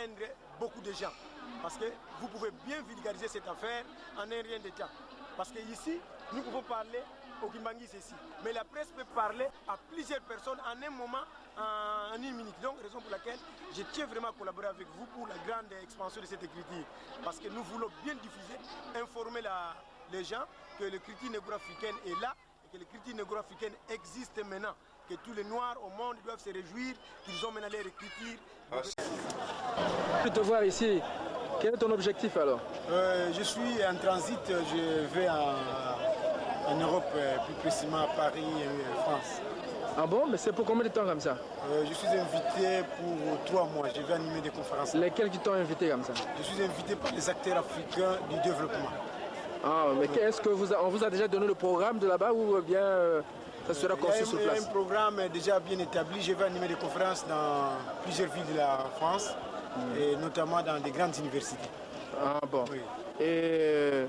atteindre beaucoup de gens. Parce que vous pouvez bien vulgariser cette affaire en un rien de temps. Parce que ici, nous pouvons parler au Kimbangi ceci. Mais la presse peut parler à plusieurs personnes en un moment, en une minute. Donc, raison pour laquelle je tiens vraiment à collaborer avec vous pour la grande expansion de cette écriture. Parce que nous voulons bien diffuser, informer les gens que l'écriture négro-africaine est là et que l'écriture négro-africaine existe maintenant. Que tous les Noirs au monde doivent se réjouir qu'ils ont maintenant leur écriture. Je te voir ici. Quel est ton objectif alors? Je suis en transit, je vais en Europe, plus précisément à Paris et France. Ah bon? Mais c'est pour combien de temps comme ça? Je suis invité pour 3 mois, je vais animer des conférences. Lesquels qui t'ont invité comme ça? Je suis invité par les acteurs africains du développement. Ah, mais qu'est-ce que on vous a déjà donné le programme de là-bas ou bien ça sera conçu sur place? Il y a un programme déjà bien établi, je vais animer des conférences dans plusieurs villes de la France. Et notamment dans des grandes universités. Ah bon. Oui. Et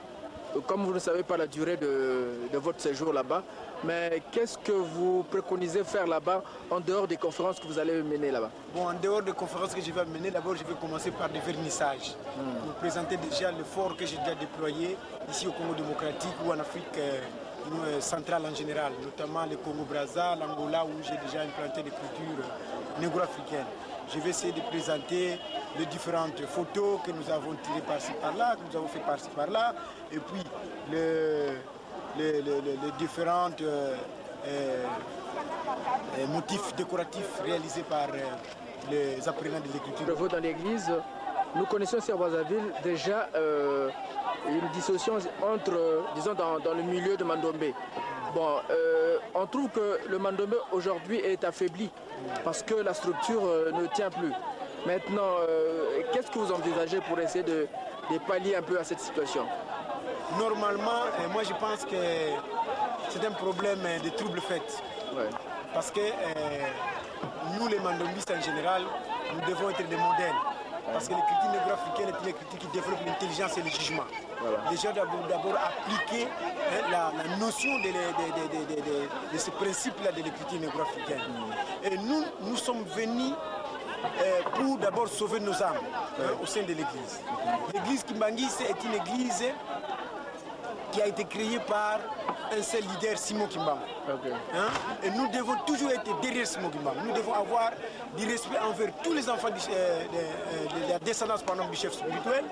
comme vous ne savez pas la durée de votre séjour là-bas, mais qu'est-ce que vous préconisez faire là-bas en dehors des conférences que vous allez mener là-bas? Bon, en dehors des conférences que je vais mener, d'abord je vais commencer par des vernissages. Pour présenter déjà l'effort que j'ai déjà déployé ici au Congo démocratique ou en Afrique centrale en général, notamment le Congo-Brazza, l'Angola où j'ai déjà implanté des cultures négro-africaines. Je vais essayer de présenter les différentes photos que nous avons tirées par-ci par-là, que nous avons fait par-ci par-là, et puis les différents motifs décoratifs réalisés par les apprenants de l'écriture. Dans l'église, nous connaissons sur Brazzaville déjà une dissociation entre, disons, dans le milieu de Mandombe. Bon, on trouve que le Mandombe aujourd'hui est affaibli parce que la structure ne tient plus. Maintenant, qu'est-ce que vous envisagez pour essayer de pallier un peu à cette situation? Normalement, moi je pense que c'est un problème de troubles faits. Ouais. Parce que nous les mandombistes en général, nous devons être des modèles. Parce que l'écriture négro-africaine est une écriture qui développe l'intelligence et le jugement. Voilà. Les gens doivent d'abord appliquer la notion de ce principe-là de l'écriture négro-africaine. Et nous sommes venus pour d'abord sauver nos âmes au sein de l'église. L'église Kimbangi est une église qui a été créée par un seul leader, Simon Kimbangu. Okay. Et nous devons toujours être derrière Simon Kimbangu. Nous devons avoir du respect envers tous les enfants de la descendance du chef spirituel.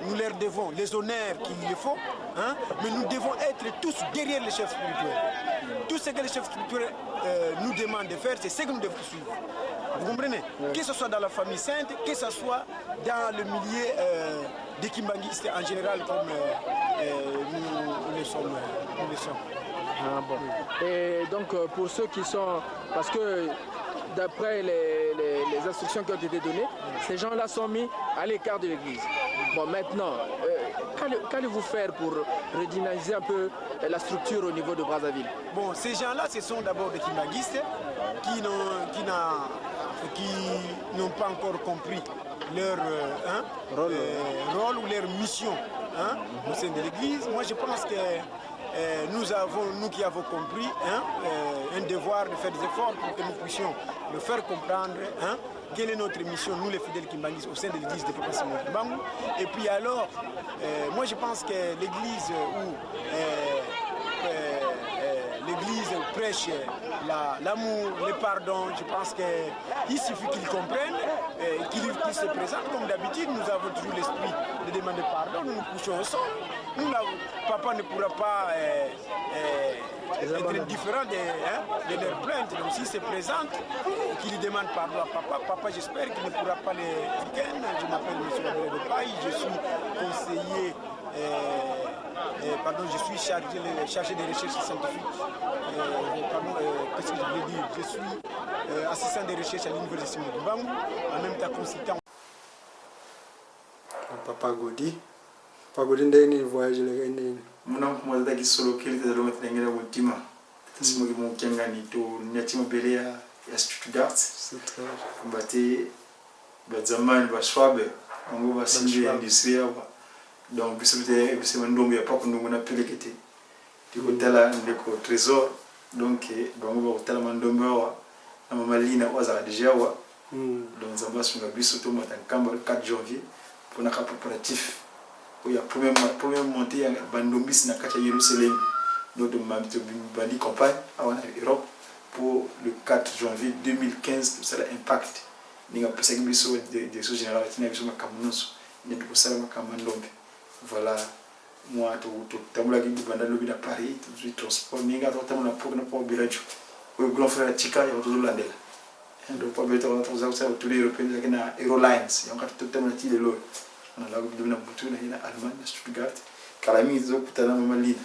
Nous leur devons les honneurs qu'il faut, mais nous devons être tous derrière le chef spirituel. Tout ce que le chef spirituel nous demande de faire, c'est ce que nous devons suivre. Vous comprenez? Que ce soit dans la famille sainte, que ce soit dans le milieu des Kimbanguistes en général, comme nous le sommes. Ah bon. Et donc pour ceux qui sont... Parce que d'après les instructions qui ont été données, ces gens-là sont mis à l'écart de l'église. Bon, maintenant, qu'allez-vous faire pour redynamiser un peu la structure au niveau de Brazzaville? Bon, ces gens-là, ce sont d'abord des Kimbanguistes qui n'ont pas encore compris leur rôle ou leur mission au sein de l'église. Moi, je pense que nous qui avons compris un devoir de faire des efforts pour que nous puissions le faire comprendre quelle est notre mission, nous les fidèles Kimbanguistes, au sein de l'église de Papa Simon Kimbangu. Et puis alors, moi je pense que l'église où l'église prêche l'amour, le pardon, je pense qu'il suffit qu'ils comprennent, qu'ils se présentent. Comme d'habitude, nous avons toujours l'esprit de demander pardon, nous nous couchons au sol. Papa ne pourra pas être différent de leurs plaintes. Donc s'ils se présentent, qu'ils demandent pardon à papa, papa j'espère qu'il ne pourra pas les week-end. Je m'appelle M. Gabriel de Paille, je suis conseiller, je suis chargé de recherche scientifique. Qu'est-ce que je voulais dire? Je suis assistant de recherche à l'université Simon Kimbangu, en même temps consultant. Papa Godi ndeni voyage le ndeni muna kumwaza kisolo kile tazalo mtengera mutima tasimogi mu kengani to nyatima bele ya Stuttgart mbate bazamani baswabe ngo basinje industrie aba donc bisebite ndombe ya pako ndongo na pelekete tiko tala ndeko trésor donc bango ba tala mandombe wa na mamalina waza deja wa Donc Zamba sur la bus auto matin le 4 janvier pour un préparatif. Il y a première montée à Bandombis na Kacha Jérusalem. Notre bandi campagne en Europe pour le 4 janvier 2015 tout ça l'impact. Ni nga pesa biso direction générale tina biso makamunusu ni pour ça makamandombe. Voilà moi tout tamula ki banda lobi na Paris tout de transport ni nga tamula pour na pour bilajo. O grand frère Chika ya tout landela. Donc pour mettre en transaction tous les européens qui na Eurolines ya ngati tout tamula ti lelo. On a là que na butu na ina Allemagne Stuttgart. Kalami zo kutana mamalina.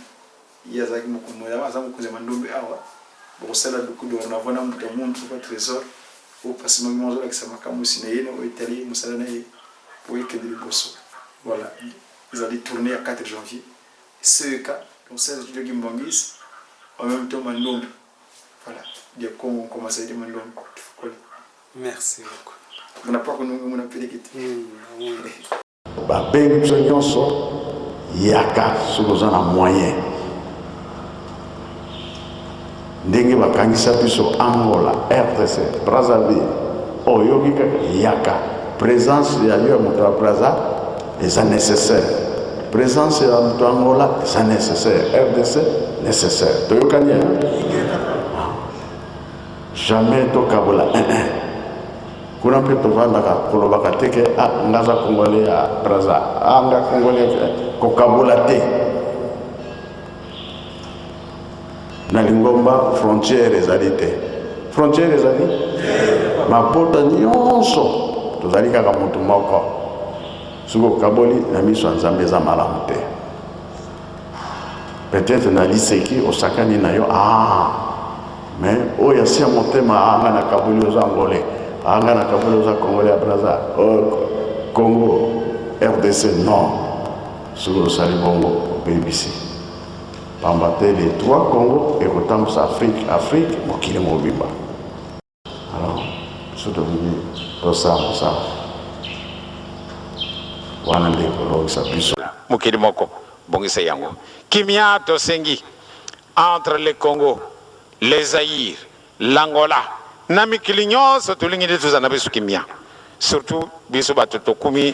Ya zaki mukumwela azamu kuze mandombe awa. Bosala dukudo na vona mutamuntu kwa trésor. Au passement de la Samakamoussine, au Italie, nous allons aller que de Bosso. Voilà, ils allaient tourner à 4 janvier. Ce cas, donc 16 juillet Gimbangis, en même temps, Mandom. Voilà, il y a commencé à dire Mandom. Merci beaucoup. On n'a pas connu mon appel d'équipe. Ben, yaka sur un moyen. Ndenge bakangisa biso Angola, RDC, Brazzaville, oyoki kaka yaka présence ya yo moto Brazza est nécessaire, présence ya moto Angola est nécessaire, RDC nécessaire. Toyokani jamais tokabola kuna mpe tovandaka kolobaka teke ngaza congolais ya Brazza nga congolais kokabola te. Na lingomba frontière ezalite frontière ezali mapota nyonso tozali kaka motu moko siko kaboli na miso ya Nzambe eza malamu te. Peut-être na liseki osakani na yo mais oyo asia motema anga na kaboli oza angolais anga na kaboli oza congolais ya Brazza Congo RDC non siko osali bongo obebisi pambate les 3 Congo et autant Afrique mokili mobimba. Alors surtout pour ça wana ndeko sa biso mokili moko bongisa yango kimia to sengi entre le Congo, les Zaïre, l'Angola na mikili nyonso tulingide tuzana biso kimia surtout biso batoto kumi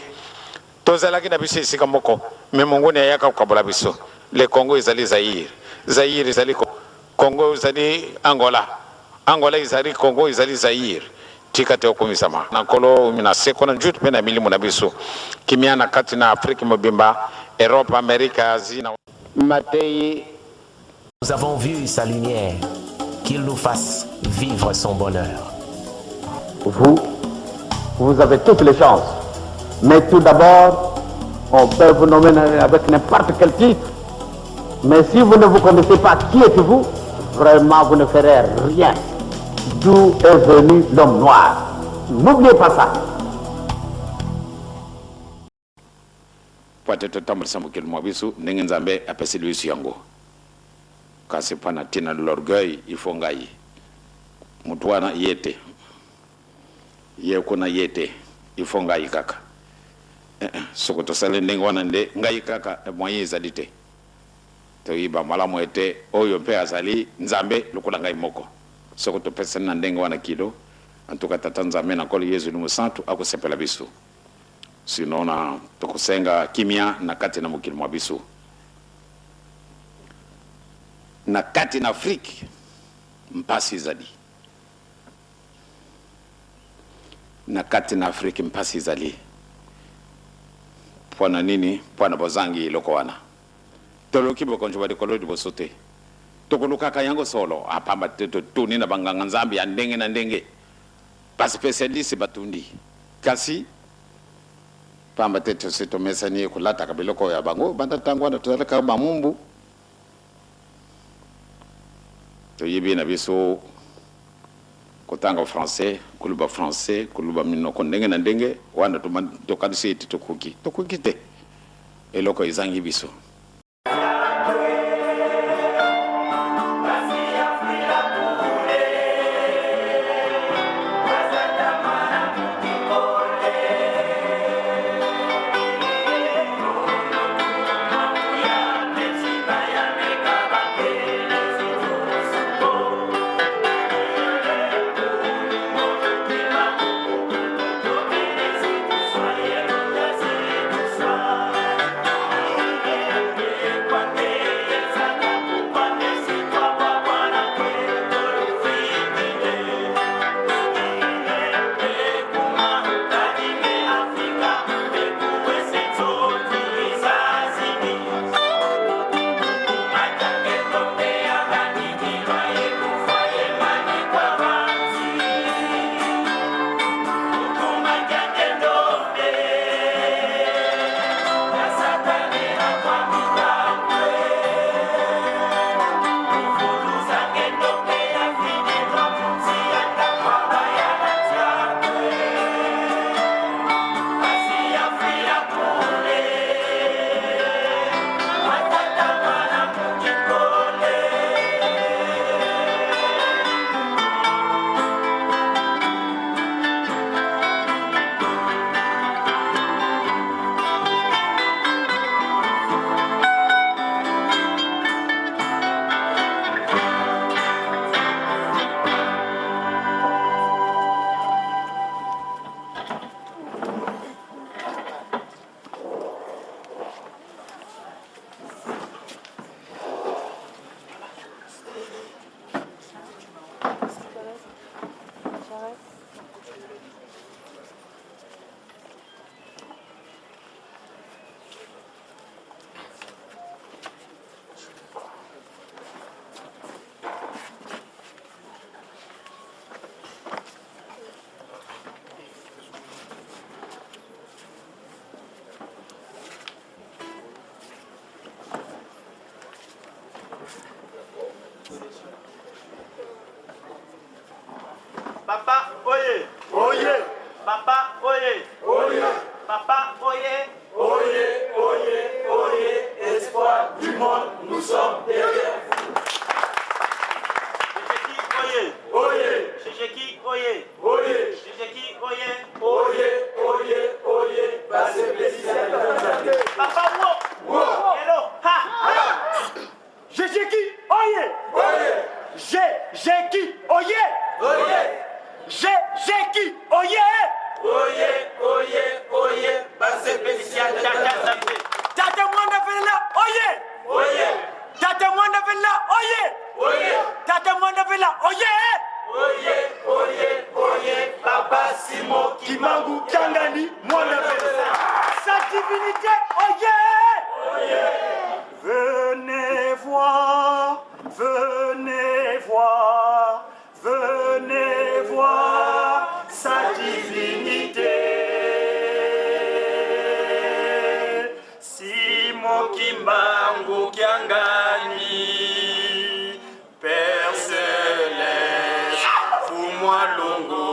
tozalaki na biso esika moko mais mongo ne yaka kokabola biso. Le Congo ezali Zaïre, Zaïre ezali Congo ezali Angola, Angola ezali Congo ezali Zaïre. Tika te okumisama nakolo mina seko na njutu pena milimu na biso kimia na kati na Afrique mobimba, Europe, Amérique, Asie na Matei. Nous avons vu sa lumière, qu'il nous fasse vivre son bonheur. Vous avez toutes les chances. Mais tout d'abord, on peut vous nommer avec n'importe quel titre. Mais si vous ne vous connaissez pas qui êtes-vous, vraiment vous ne ferez rien. D'où est venu l'homme noir. N'oubliez pas ça. Peut-être tamar samukil mobisu nengen Nzambe apesi luisu yango. Kasi pana tina l'orgueil il faut ngai. Mutwana yete. Ye kuna yete il faut ngai kaka. Sokoto sale ndenge wana nde ngai kaka moyen ezalite. To iba malamu ete oyo mpe azali Nzambe lokola ngai moko. Sokoto pesa na ndenge wana kilo antuka tata Nzambe na kolo Yesu ni santu akosepela biso. Sinon na tokosenga kimia na kati na mokili mwa biso. Na kati na Afrique mpasi zali. Na kati na Afrique mpasi zali. Pwana nini? Pwana bozangi loko wana. Toloki bokonjo bade kolodi bosote. Tokoluka kayango solo apamba tuni na banganga Nzambe ya ndenge na ndenge. Ba spécialiste batundi. Kasi pamba teto seto mesani kulata kabiloko ya bango banda tangwa na tuzalaka bamumbu. To yibi na biso kotanga français kuluba minoko ndenge na ndenge wana tokadisi tokuki te eloko izangi biso. oyez. Papa, oyez. Espoir du monde, nous sommes derrière vous. Checheki, oyez. Checheki, oyez. Passez plaisir. Papa, wo. Hello. Ha. Checheki, oyez. Checheki, oyez. Checheki, oyez. Passez plaisir. Tata Mwanda Villa, oyez. Tata Mwanda Villa, oyez. Tata Mwanda Villa, oyez. Papa Simon Kimbangu Kiangani Mwanda Villa. Sa divinité, oyez. Venez voir sa divinité. Simon Kimbangu Kiangani, Père Céleste, fous-moi longo.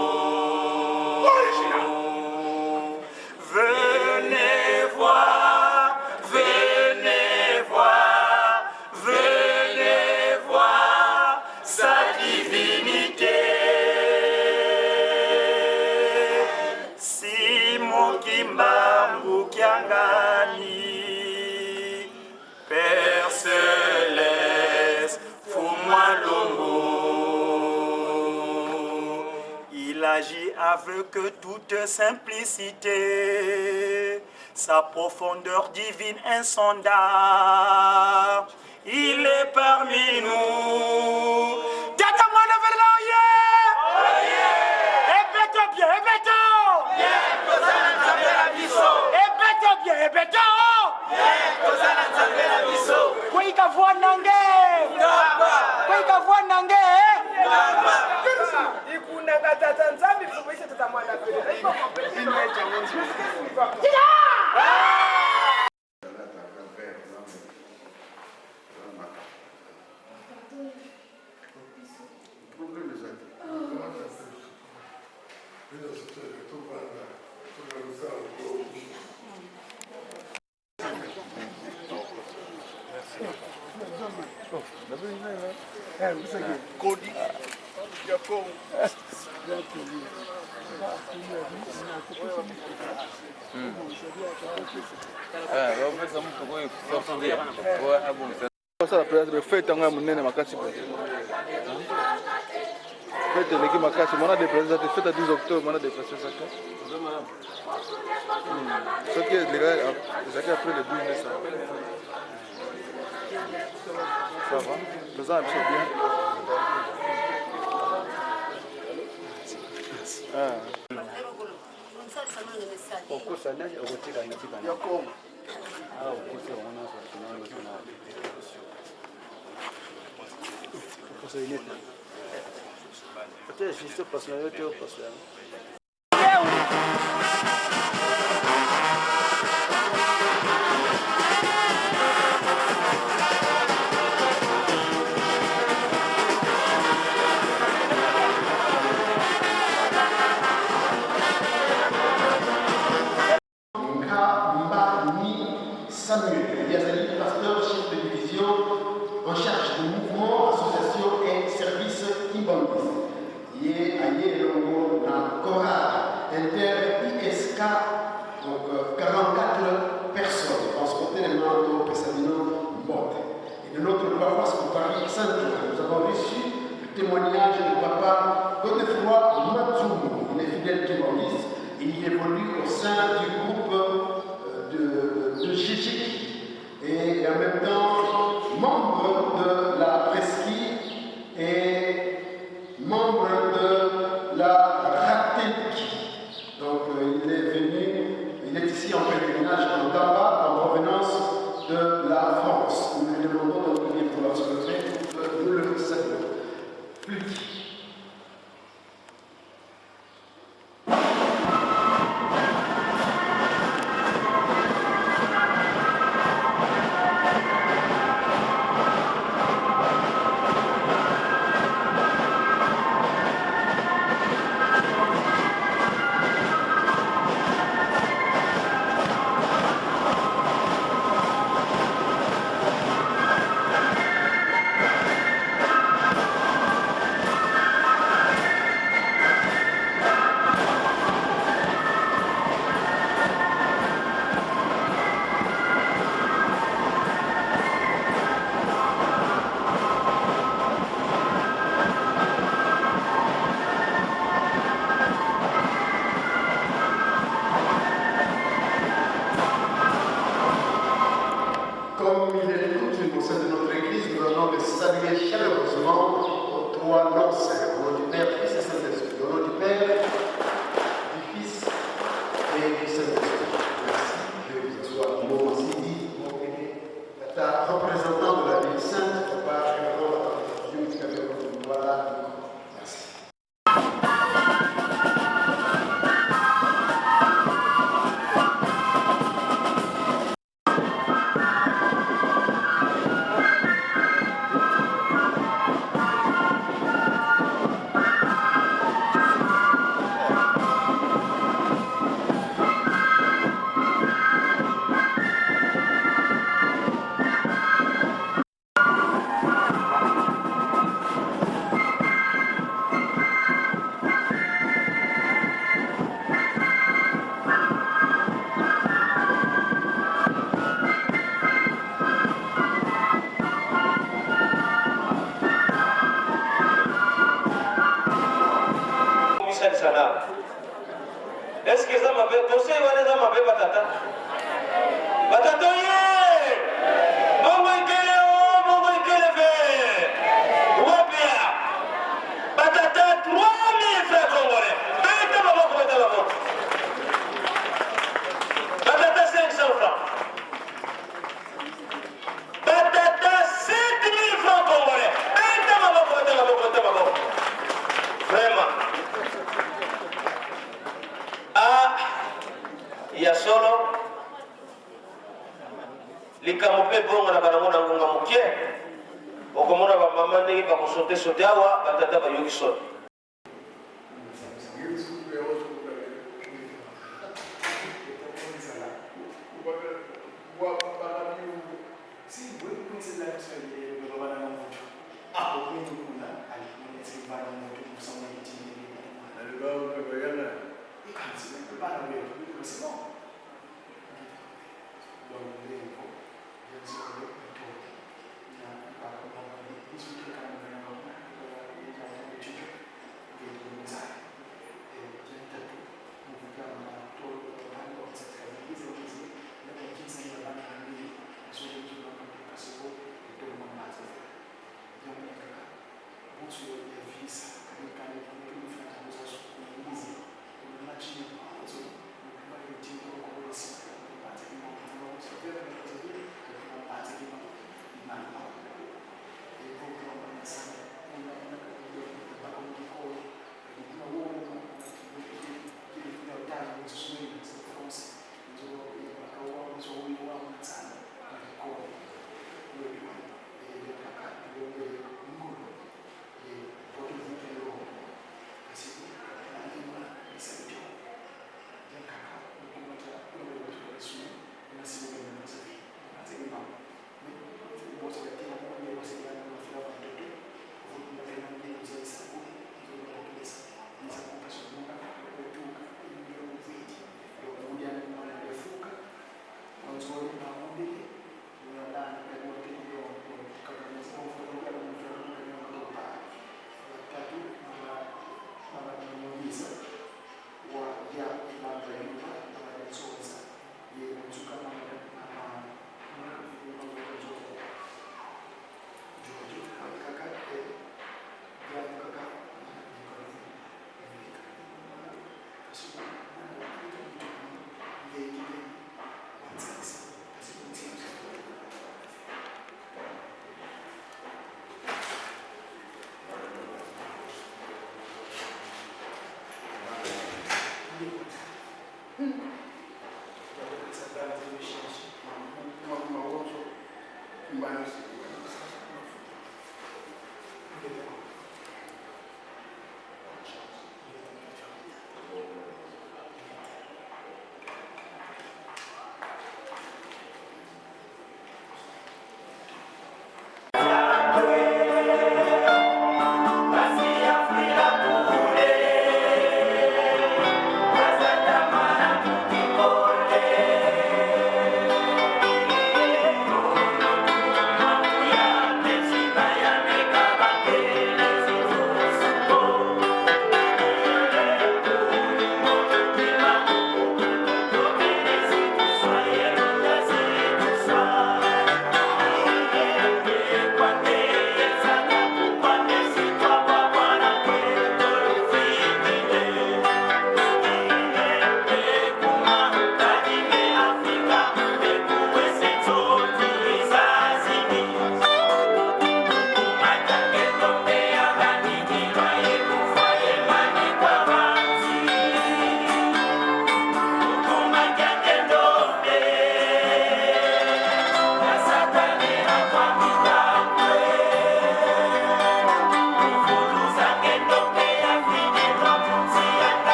Venez voir sa divinité. Simon Kimbangu Kiangani, Père Céleste, fous-moi l'ombo. Il agit avec toute simplicité, sa profondeur divine insondable. Il est parmi nous. Tata-moi le verre, Ebeto bien, Ebeto! Ebeto! Kwika voix nange! Kwika voix nange! Ikuna katata nzambi fukuisha tatamwana vile. Cody, Jacob. Ça peut-être fait en amener ma casse. Faites l'équipe ma casse. On a des présents. Faites à 10 octobre. On a des présents. Ce qui est les gars, après le 12 mai, ça va. Présent, c'est bien. Samuel Yazali, pasteur, chef de division en charge du mouvement, association et service Kimbangis. Yé aïe longo na Cora inter-ISK, donc 44 personnes, transportées les manteaux Pessamino Mbote. Et de notre paroisse pour Paris Saint-Jean, nous avons reçu le témoignage du papa Godefroy Matsumo, il est fidèle Kimbangis et il évolue au sein du groupe de Checheki et en même temps membre de la presqu'île et membre de la Ratenki. Donc il est venu, il est ici en pèlerinage en Gamba en provenance de la France. Nous lui demandons de venir pour la secrétaire, nous le saluons. Plus. représentant de la ville sainte, voilà. Est-ce que ça m'a fait penser ou ça m'a fait batata? Batata, yeah! Bongo ikele fait! Wapia! Batata, 3000 francs congolais! Bête maman. Batata, 500 francs. Batata, 7000 francs congolais! Bête maman. Vraiment. Ya solo likamupe bongo na kana mona ngonga mukie okomona ba mama ndenge ba kosote awa batata ba yoki sote Thank you.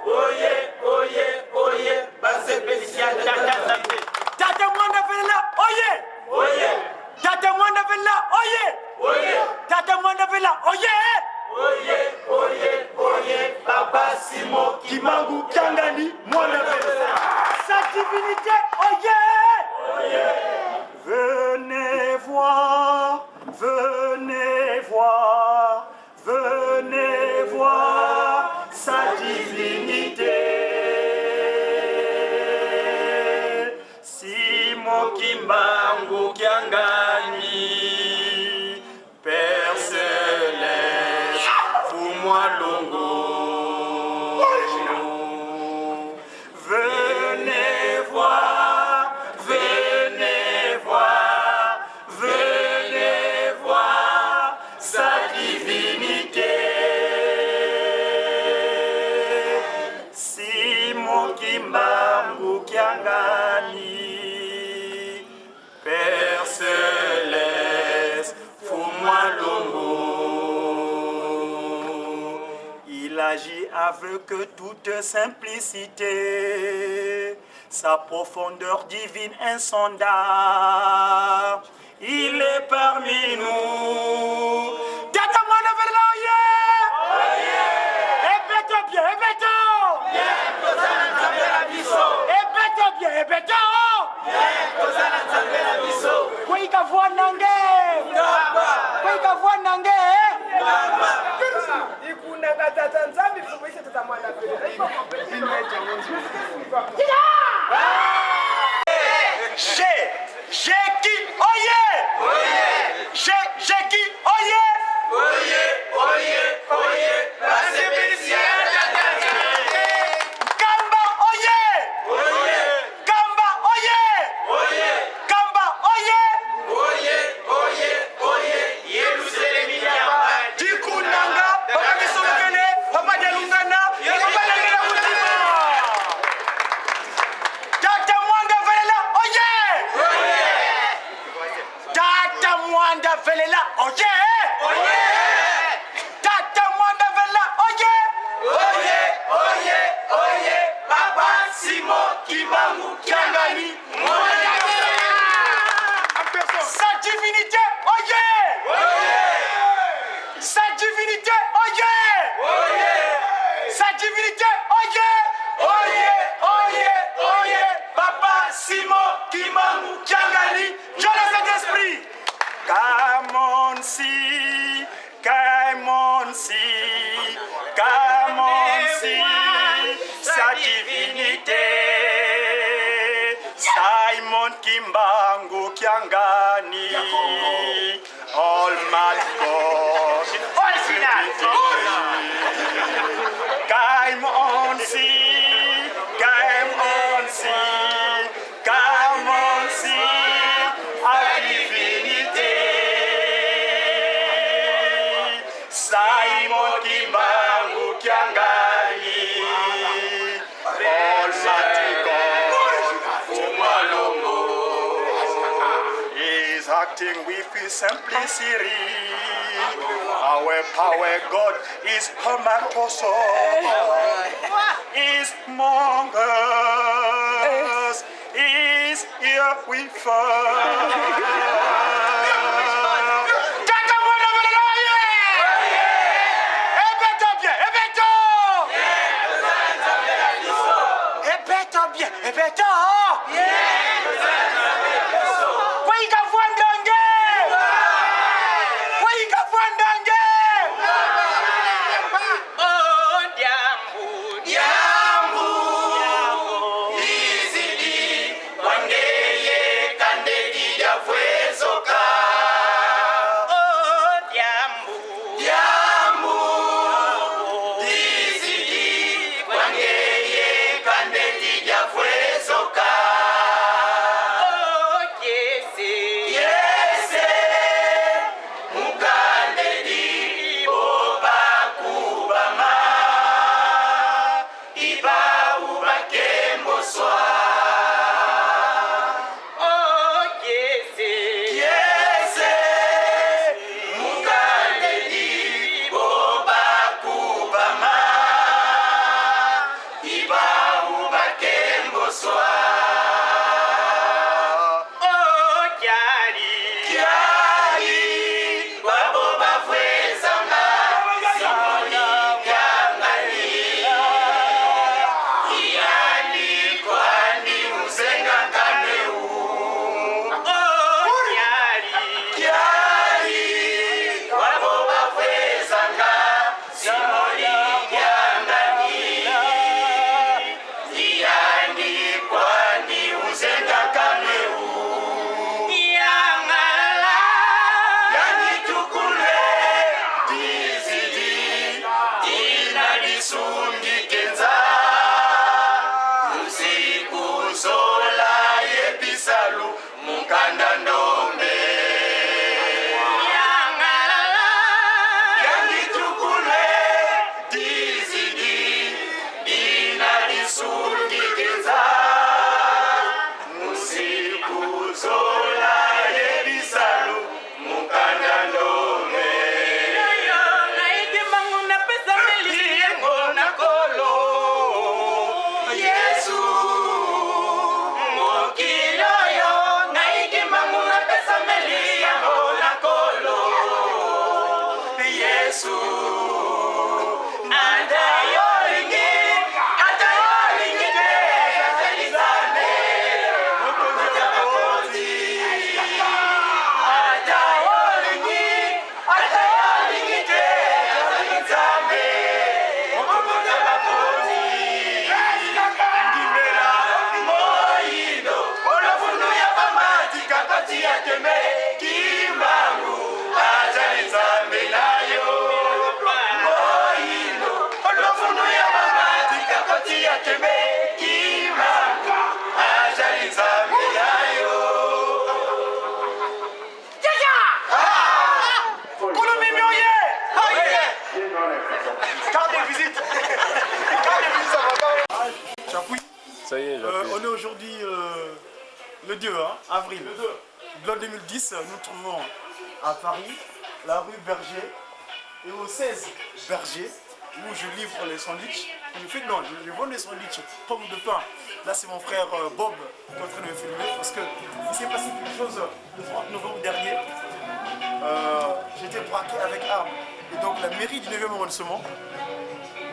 oye, oye, oye, base Pélicia, Tata Mwanda Vela, oye, oye, Tata Mwanda Vela, oye, oye, Tata Mwanda Vela, oye, oye, oye, oye, Papa Simon Kimangu Kiangani, Mwanda Vela, sa divinité, oye, oye, venez voir, venez voir, venez voir sa divinité. Simon Kimangu Kiangani, Père Céleste, fous-moi longo. Venez voir, venez voir, venez voir sa divinité. Simon Kimangu Kiangani, Père Céleste, fous-moi l'ombre. Il agit avec toute simplicité, sa profondeur divine insondable. Il est parmi nous. Tata-moi le verloyer. Ébéto bien, ébéto. Ébéto bien, ébéto. Kwa ikavua nange. Kwa ikavua nange. Ikunda katata nzambi fumisha tata mwana vile. J'ai qui oye. J'ai qui oye. Oye, oye, oye. Base Pélicia. Kamba oye. Oye. Kamba oye. Oye. Kamba oye. Oye, oye, oye. Yerusalemiya. Dikunanga. Papa Kisolokene. Papa Delungana. Papa Delungana Mutima. Tata Mwanda Velela oye. Oye. Tata Mwanda Velela oye. Oye. Tata Mwanda Velela oye. Oye, oye, oye. Papa Simon Kimangu Kiangani. Sa divinité oye. Oye. Sa divinité oye. Oye. Sa divinité oye. Oye, oye, oye. Papa Simon Kimangu Kiangani. Je le Saint-Esprit. Come on, see. Come on, see. Come on, see. Sa divinité. Simon Kimangu Kiangani. Almighty God. Come on, see. Come on, see. Come on, see. Our divinité. Simon Kimangu Kiangani. Almighty God. Umalongo. He's acting with his simplicity. Our power God is Hamatoso. Is among us. Is here with us. Soka Ça y est, on est aujourd'hui le 2 avril 2010. Nous trouvons à Paris, la rue Berger et au 16 Berger, où je livre les sandwichs. Je vends des sandwichs, pommes de pain. Là, c'est mon frère Bob qui est en train de me filmer parce qu'il s'est passé quelque chose le 30 novembre dernier. J'étais braqué avec armes. Et donc, la mairie du 9e arrondissement,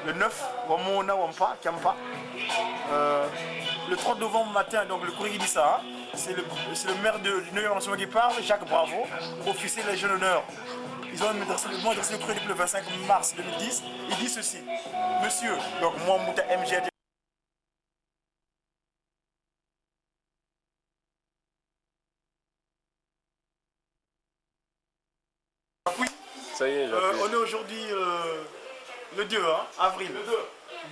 le 9, Wamona Wampa, Kampa, le 30 novembre matin, donc le courrier dit ça, c'est le maire du 9e arrondissement qui parle, Jacques Bravo, officier de la Légion d'honneur. Ils ont adressé le courrier depuis le 25 mars 2010. Il dit ceci: Monsieur, donc moi, Mouta MG. Ça y est, on est aujourd'hui le 2 avril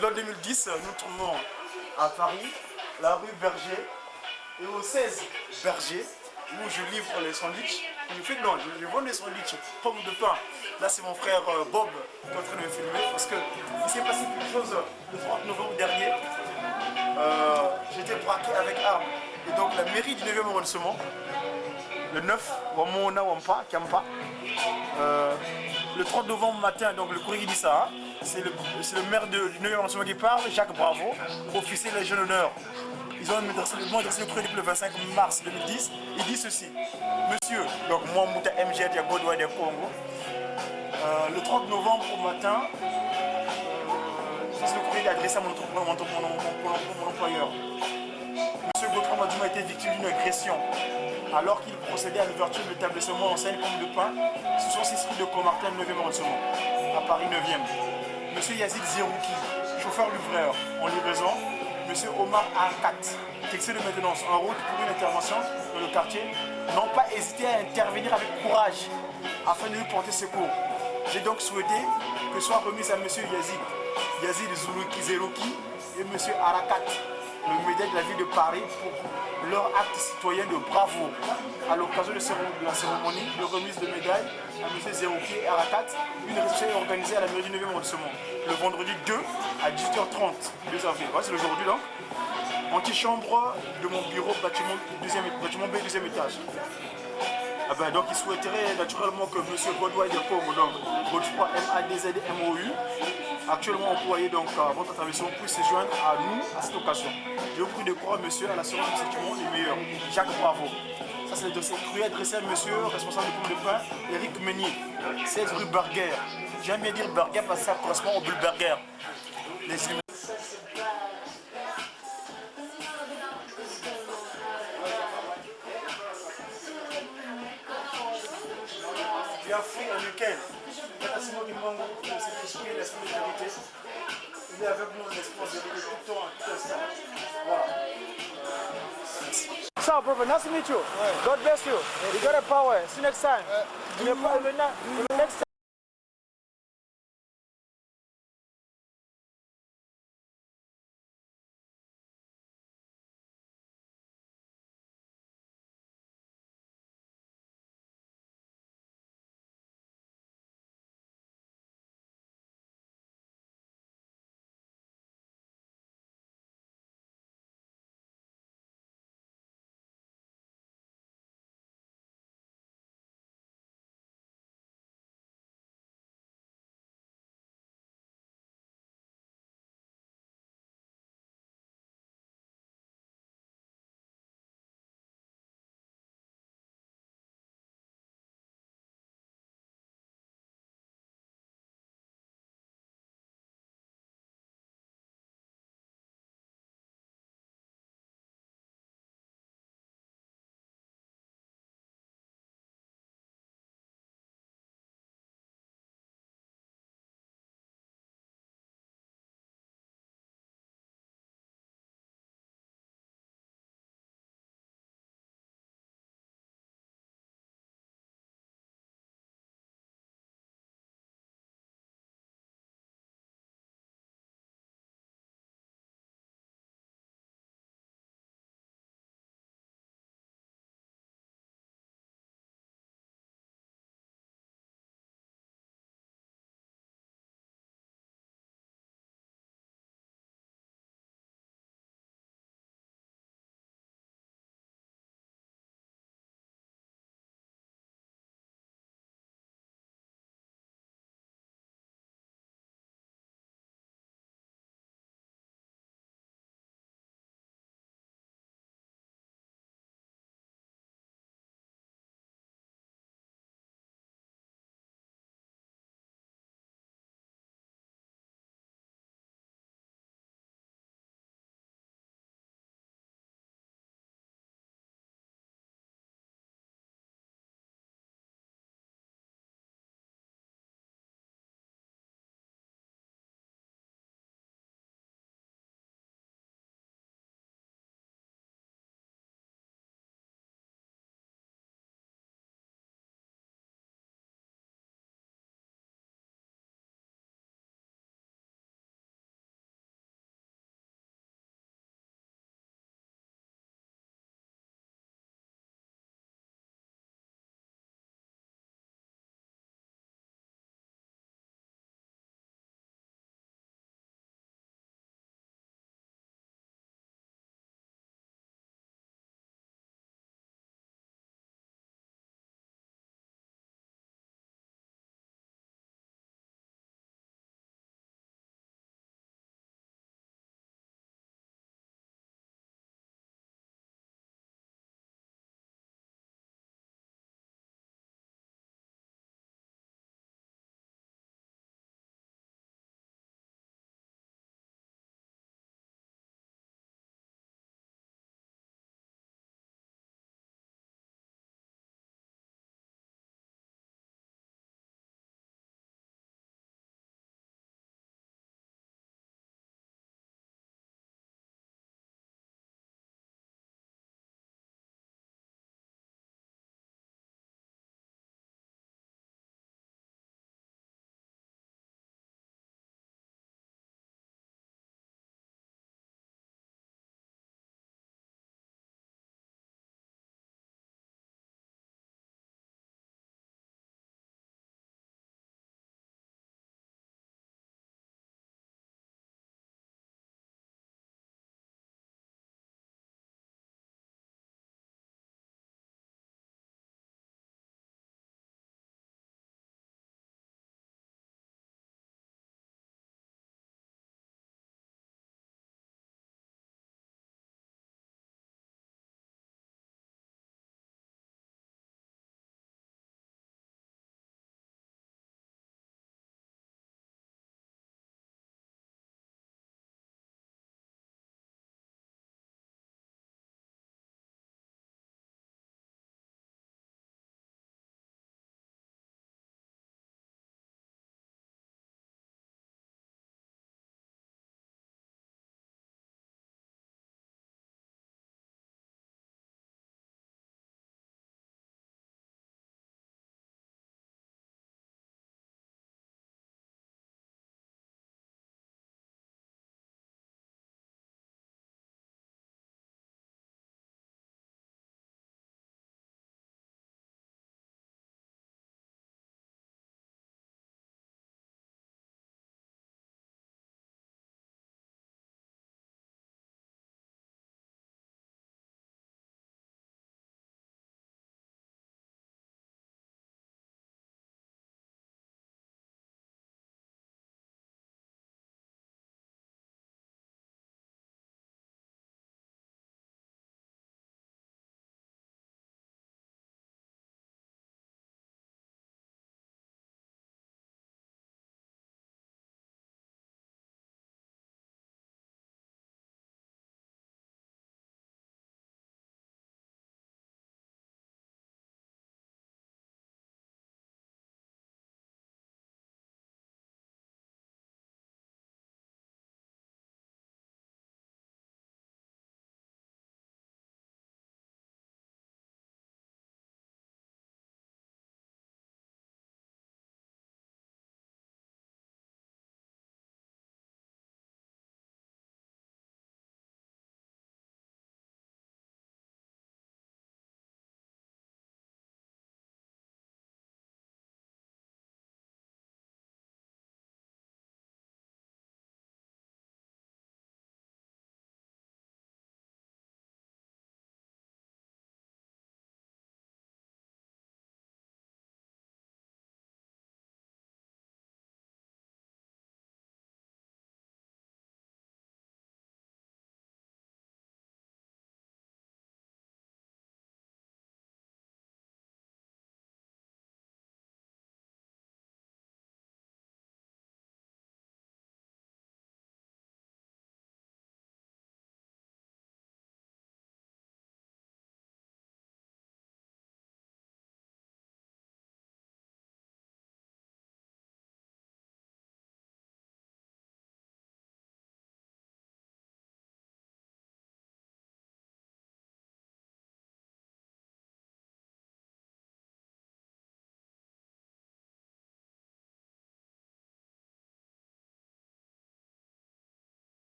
2010. Nous trouvons à Paris, la rue Berger et au 16 Berger, où je livre les sandwichs. Je vends des sandwichs, pommes de pain. Là, c'est mon frère Bob qui est en train de me filmer parce qu'il s'est passé quelque chose le 30 novembre dernier. J'étais braqué avec armes. Et donc, la mairie du 9e arrondissement, le 9, Wamona Wampa, Kampa, le 30 novembre matin, donc le courrier dit ça, c'est le maire du 9e arrondissement qui parle, Jacques Bravo, officier de la Légion d'honneur. Ils ont adressé le courrier depuis le 25 mars 2010. Il dit ceci: Monsieur, donc moi, Mouta MG, Diagodoua de Congo, le 30 novembre au matin, le courrier est adressé à mon employeur. Monsieur Gautran Madouma a été victime d'une agression alors qu'il procédait à l'ouverture de l'établissement en scène comme de pain sous son 6 rue de Comartin, 9e arrondissement, à Paris 9e. Monsieur Yazid Zerouki, chauffeur-livreur en livraison. Monsieur Omar Arkat, textile de maintenance en route pour une intervention dans le quartier, n'ont pas hésité à intervenir avec courage afin de lui porter secours. J'ai donc souhaité que soit remise à monsieur Yazid Zerouki et monsieur Arakat, le médaille de la ville de Paris, pour leur acte citoyen de bravoure. À l'occasion de la cérémonie de remise de médaille à M. Zerouki et Arakat, une réception est organisée à la mairie du 9e arrondissement le vendredi 2 à 18h30, 2 avril. Voilà, c'est aujourd'hui donc. Antichambre de mon bureau, bâtiment B, deuxième étage. Donc il souhaiterait naturellement que M. Godouin de Congo, donc Godefroy MADZMOU, actuellement employé donc à votre intervention, puisse se joindre à nous à cette occasion. Je vous prie de croire, monsieur, à la séance du sentiment les meilleurs. Jacques Bravo. Ça, c'est le dossier courrier adressé à monsieur, responsable de pommes de pain, Eric Meunier, 16 rue Burger. J'aime bien dire Burger parce que ça correspond au Bullburger. Bien fait un week-end. C'est moi qui manque de cet esprit et l'esprit de vérité. Il est avec nous l'esprit de vérité tout le temps, tout instant. Voilà. So, brother, nice to meet you. God bless you. You got a power. See you next time. Next time.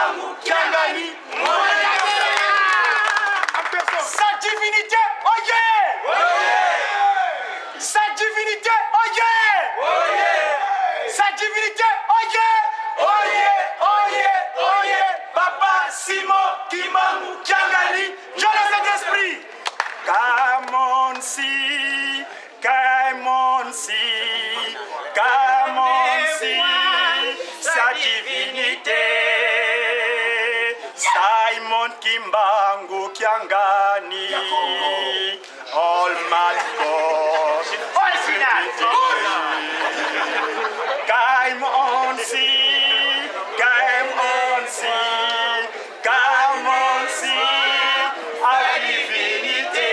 Kimbangu Kiangani. Sa divinité, oyez! Sa divinité, oyez! Sa divinité, oyez! Oyez! Papa Simon Kimbangu Kiangani, je le Saint-Esprit. Come on, see, sa divinité. Simon Kimbangu Kiangani, Almighty God. Come on, see, our divinité.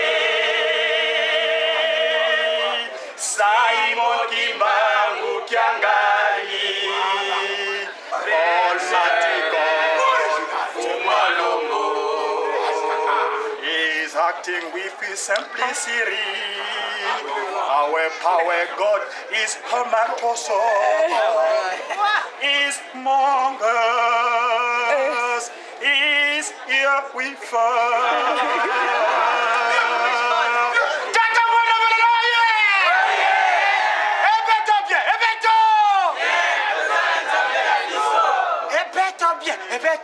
Simon Kimbangu Kiangani, Almighty God, Umalongo, is acting with his simplicity. Our power, God, is Microsoft, is among us, is here with us. Et bien,